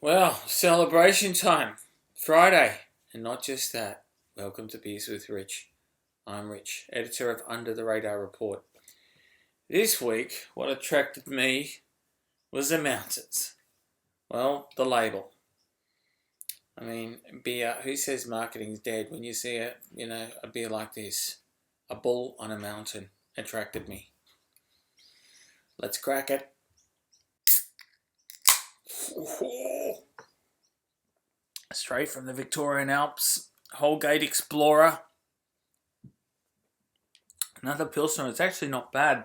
Well, celebration time. Friday. And not just that. Welcome to Beers with Rich. I'm Rich, editor of Under the Radar Report. This week, what attracted me was the mountains. Well, the label. I mean, beer, who says marketing's dead when you see a beer like this? A bull on a mountain attracted me. Let's crack it. Straight from the Victorian Alps, Holgate Explorer. Another Pilsner. It's actually not bad.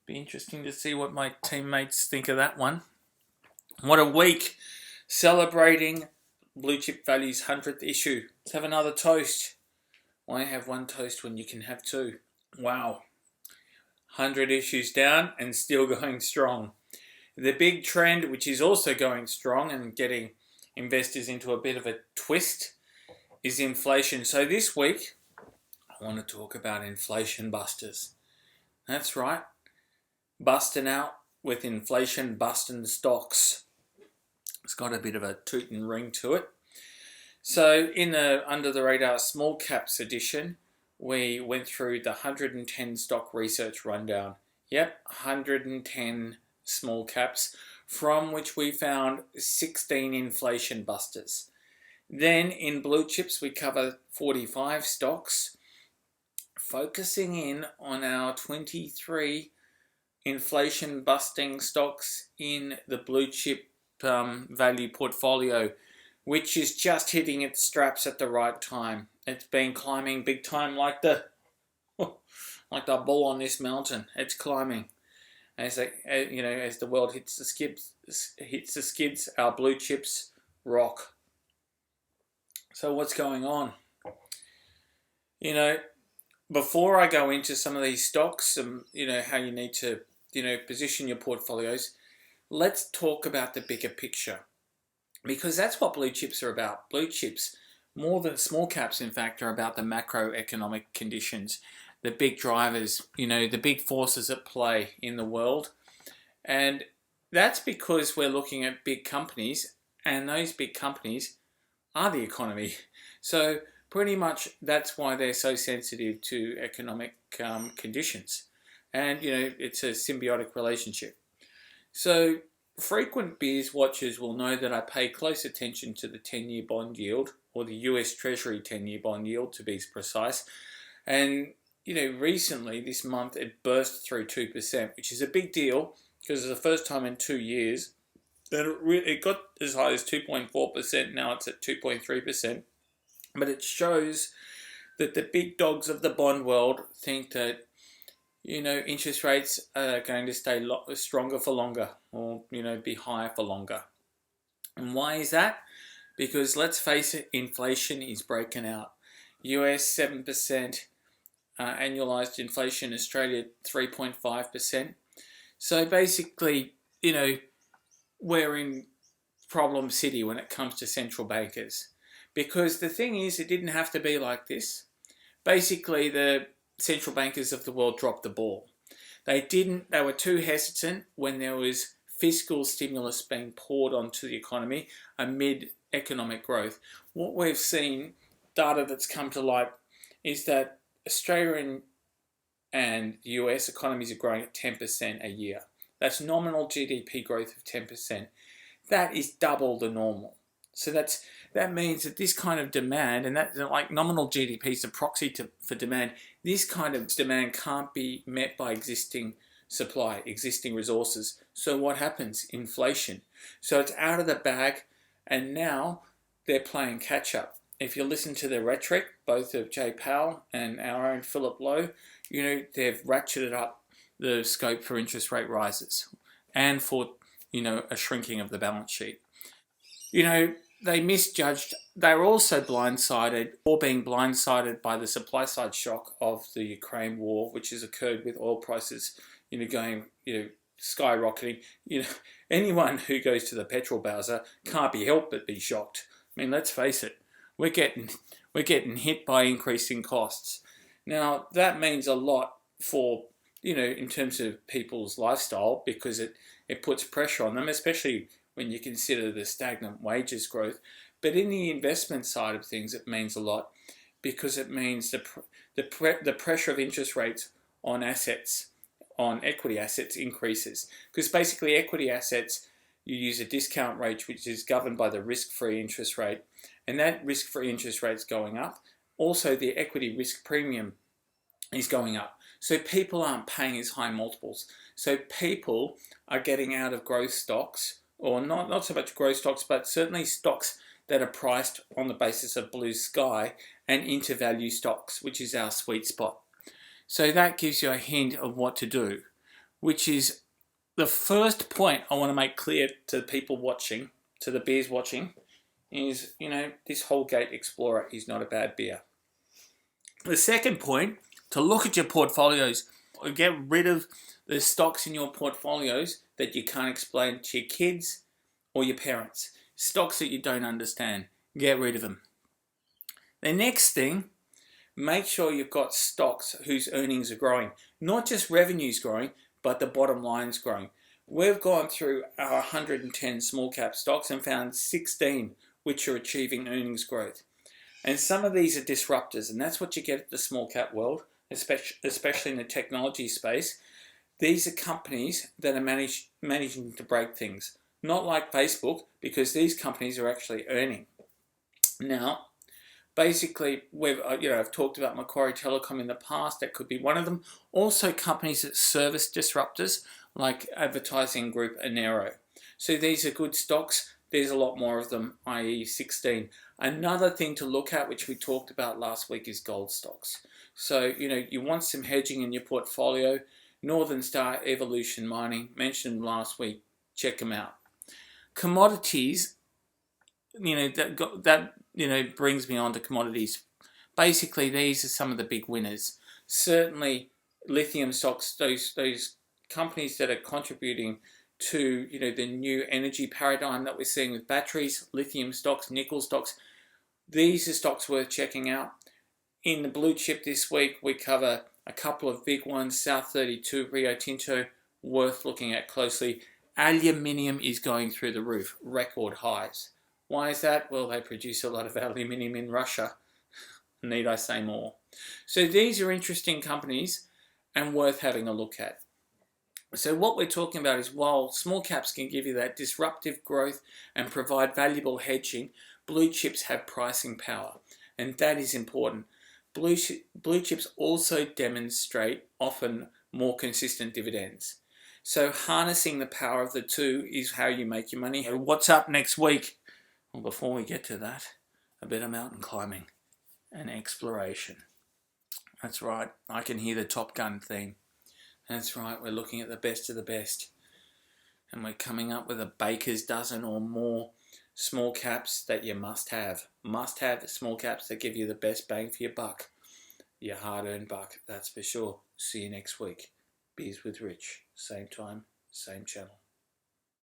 Be interesting to see what my teammates think of that one. What a week. Celebrating Blue Chip Value's 100th issue. Let's have another toast. Why have one toast when you can have two? Wow. 100 issues down and still going strong. The big trend, which is also going strong and getting investors into a bit of a twist, is inflation. So this week, I want to talk about inflation busters. That's right. Busting out with inflation busting stocks. It's got a bit of a toot and ring to it. So in the Under the Radar Small Caps edition, we went through the 110 stock research rundown. Yep, 110 small caps, from which we found 16 inflation busters. Then in blue chips, we cover 45 stocks, focusing in on our 23 inflation busting stocks in the blue chip value portfolio, which is just hitting its straps at the right time. It's been climbing big time like the bull on this mountain. It's climbing. As the world hits the skids, our blue chips rock. So what's going on? Before I go into some of these stocks and how you need to position your portfolios, let's talk about the bigger picture, because that's what blue chips are about. Blue chips, more than small caps, in fact, are about the macroeconomic conditions, the big drivers, the big forces at play in the world. And that's because we're looking at big companies, and those big companies are the economy. So pretty much that's why they're so sensitive to economic conditions. And, it's a symbiotic relationship. So frequent beers watchers will know that I pay close attention to the 10-year bond yield, or the US Treasury 10-year bond yield to be precise. And, recently this month it burst through 2%, which is a big deal because it's the first time in 2 years that it got as high as 2.4%. Now it's at 2.3%. But it shows that the big dogs of the bond world think that interest rates are going to stay stronger for longer, or be higher for longer. And why is that? Because let's face it, inflation is breaking out. US 7%, annualized inflation, Australia 3.5%. So basically, we're in problem city when it comes to central bankers. Because the thing is, it didn't have to be like this. Basically, the central bankers of the world dropped the ball. They were too hesitant when there was fiscal stimulus being poured onto the economy amid economic growth. What we've seen, data that's come to light, is that Australian and US economies are growing at 10% a year. That's nominal GDP growth of 10%. That is double the normal. So that means that this kind of demand, and that like nominal GDP is a proxy for demand, this kind of demand can't be met by existing supply, existing resources. So what happens? Inflation. So it's out of the bag, and now they're playing catch up. If you listen to the rhetoric, both of Jay Powell and our own Philip Lowe, they've ratcheted up the scope for interest rate rises and for, a shrinking of the balance sheet. They misjudged. They were also blindsided, or being blindsided by the supply side shock of the Ukraine war, which has occurred with oil prices, going, skyrocketing. Anyone who goes to the petrol bowser can't be helped but be shocked. I mean, let's face it, we're getting hit by increasing costs. Now that means a lot for in terms of people's lifestyle, because it puts pressure on them, especially when you consider the stagnant wages growth. But in the investment side of things, it means a lot, because it means the pressure of interest rates on assets, on equity assets, increases. Because basically equity assets, you use a discount rate which is governed by the risk-free interest rate, and that risk-free interest rate is going up. Also, the equity risk premium is going up. So people aren't paying as high multiples. So people are getting out of growth stocks, or not so much growth stocks, but certainly stocks that are priced on the basis of blue sky, and into value stocks, which is our sweet spot. So that gives you a hint of what to do, which is the first point I want to make clear to the people watching, to the beers watching, is, this Holgate Explorer is not a bad beer. The second point, to look at your portfolios, get rid of the stocks in your portfolios that you can't explain to your kids or your parents. Stocks that you don't understand, get rid of them. The next thing, make sure you've got stocks whose earnings are growing. Not just revenues growing, but the bottom line's growing. We've gone through our 110 small cap stocks and found 16 which are achieving earnings growth. And some of these are disruptors, and that's what you get at the small cap world, especially in the technology space. These are companies that are managing to break things. Not like Facebook, because these companies are actually earning. Now, basically, I've talked about Macquarie Telecom in the past. That could be one of them. Also, companies that service disruptors, like Advertising Group and Nero. So these are good stocks. There's a lot more of them, i.e. 16. Another thing to look at, which we talked about last week, is gold stocks. So, you want some hedging in your portfolio. Northern Star, Evolution Mining, mentioned last week. Check them out. Commodities, that brings me on to commodities. Basically, these are some of the big winners. Certainly, lithium stocks, those companies that are contributing to the new energy paradigm that we're seeing with batteries, lithium stocks, nickel stocks. These are stocks worth checking out. In the blue chip this week, we cover a couple of big ones. South32, Rio Tinto, worth looking at closely. Aluminium is going through the roof, record highs. Why is that? Well, they produce a lot of aluminium in Russia. Need I say more? So these are interesting companies and worth having a look at. So what we're talking about is, while small caps can give you that disruptive growth and provide valuable hedging, blue chips have pricing power, and that is important. Blue chips also demonstrate often more consistent dividends. So harnessing the power of the two is how you make your money. What's up next week? Well, before we get to that, a bit of mountain climbing and exploration. That's right, I can hear the Top Gun theme. That's right, we're looking at the best of the best. And we're coming up with a baker's dozen or more small caps that you must have. Must have small caps that give you the best bang for your buck. Your hard-earned buck, that's for sure. See you next week. Beers with Rich. Same time, same channel.